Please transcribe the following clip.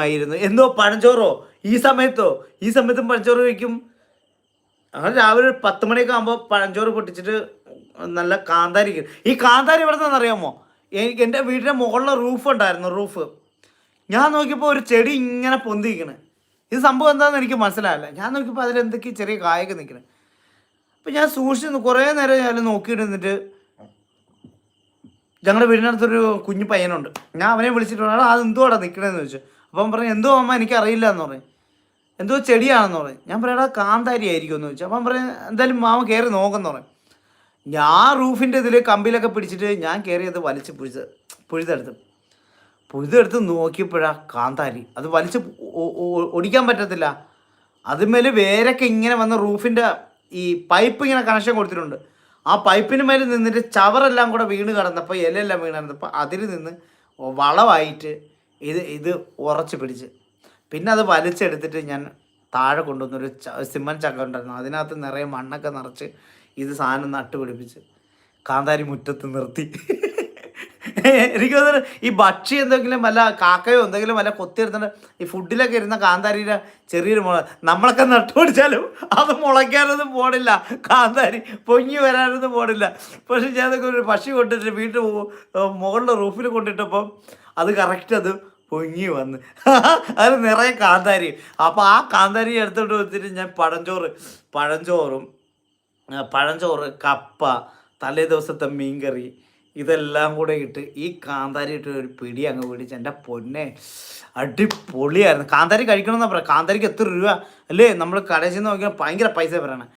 ആയിരുന്നു എന്തോ പഴഞ്ചോറോ ഈ സമയത്തും പഴഞ്ചോറ് കഴിക്കും. അങ്ങനെ രാവിലെ 10 മണിയൊക്കെ ആകുമ്പോൾ പഴഞ്ചോറ് പൊട്ടിച്ചിട്ട് നല്ല കാന്താരി ഈ കാന്താരി എവിടെ നിന്നറിയാമോ? എനിക്ക് എൻ്റെ വീടിൻ്റെ മുകളിലെ റൂഫ് ഉണ്ടായിരുന്നു, റൂഫ്. ഞാൻ നോക്കിയപ്പോൾ ഒരു ചെടി ഇങ്ങനെ പൊന്തിക്കണ്. ഇത് സംഭവം എന്താണെന്ന് എനിക്ക് മനസ്സിലായില്ല. ഞാൻ നോക്കിയപ്പോൾ അതിലെന്തൊക്കെ ചെറിയ കായൊക്കെ നിൽക്കണേ. അപ്പം ഞാൻ സൂക്ഷിച്ചു കുറേ നേരം ഞാൻ നോക്കിയിരുന്നിട്ട് ഞങ്ങളുടെ വീടിനടുത്തൊരു കുഞ്ഞു പയ്യനുണ്ട്. ഞാൻ അവനെ വിളിച്ചിട്ട് പറഞ്ഞു, അത് എന്തുവാടാ നിൽക്കണേന്ന് ചോദിച്ചു. അപ്പം പറഞ്ഞു, എന്തോ അമ്മ എനിക്കറിയില്ല എന്ന് പറഞ്ഞു, എന്തോ ചെടിയാണെന്ന് പറഞ്ഞു. ഞാൻ പറയാടാ കാന്താരി ആയിരിക്കും എന്ന് ചോദിച്ചു. അപ്പം പറഞ്ഞു എന്തായാലും മാമ കയറി നോക്കെന്ന് പറഞ്ഞു. ഞാൻ റൂഫിൻ്റെ ഇതിൽ കമ്പിയിലൊക്കെ പിടിച്ചിട്ട് ഞാൻ കയറിയത് വലിച്ച് പുഴുതെടുത്ത് നോക്കിയപ്പോഴാണ് കാന്താരി. അത് വലിച്ച് ഒടിക്കാൻ പറ്റത്തില്ല. അതുമേൽ വേരൊക്കെ ഇങ്ങനെ വന്ന് റൂഫിൻ്റെ ഈ പൈപ്പ് ഇങ്ങനെ കണക്ഷൻ കൊടുത്തിട്ടുണ്ട്. ആ പൈപ്പിന് മേൽ നിന്നിട്ട് ചവറെല്ലാം കൂടെ വീണ് കിടന്നപ്പോൾ, ഇലയെല്ലാം വീണ് കിടന്നപ്പോൾ അതിൽ നിന്ന് വളമായിട്ട് ഇത് ഉറച്ച് പിടിച്ച്. പിന്നെ അത് വലിച്ചെടുത്തിട്ട് ഞാൻ താഴെ കൊണ്ടുവന്നൊരു സിമൻറ്റ് ചക്ക ഉണ്ടായിരുന്നു, അതിനകത്ത് നിറയെ മണ്ണൊക്കെ നിറച്ച് ഇത് സാധനം നട്ടുപിടിപ്പിച്ച് കാന്താരി മുറ്റത്ത് നിർത്തി. എനിക്ക് തോന്നുന്നു ഈ ഭക്ഷി എന്തെങ്കിലും വല്ല കാക്കയോ എന്തെങ്കിലും വല്ല കൊത്തിയെടുത്തിട്ട് ഈ ഫുഡിലൊക്കെ ഇരുന്ന കാന്താരിയുടെ ചെറിയൊരു നമ്മളൊക്കെ നട്ടുപിടിച്ചാലും അത് മുളയ്ക്കാനൊന്നും പോടില്ല, കാന്താരി പൊങ്ങി വരാനൊന്നും പോടില്ല. പക്ഷെ ഞാനതൊക്കെ ഒരു പക്ഷി കൊണ്ടിട്ട് വീട്ടിൽ മുകളിലെ റൂഫിൽ കൊണ്ടിട്ടപ്പോൾ അത് കറക്റ്റ് അത് പൊങ്ങി വന്ന് അത് നിറയെ കാന്താരി. അപ്പോൾ ആ കാന്താരി എടുത്തോട്ട് വെച്ചിട്ട് ഞാൻ പഴഞ്ചോറ്, കപ്പ, തലേ ദിവസത്തെ മീൻകറി ഇതെല്ലാം കൂടെ ഇട്ട് ഈ കാന്താരി ഇട്ട് ഒരു പിടി അങ്ങ് പിടിച്ച് എൻ്റെ പൊന്നെ അടിപൊളിയായിരുന്നു. കാന്താരി കഴിക്കണമെന്നാണ് പറയാം. കാന്താരിക്ക് എത്ര രൂപ അല്ലേ? നമ്മൾ കടയിൽ ചെന്ന് നോക്കിയാൽ ഭയങ്കര പൈസ പറയണം.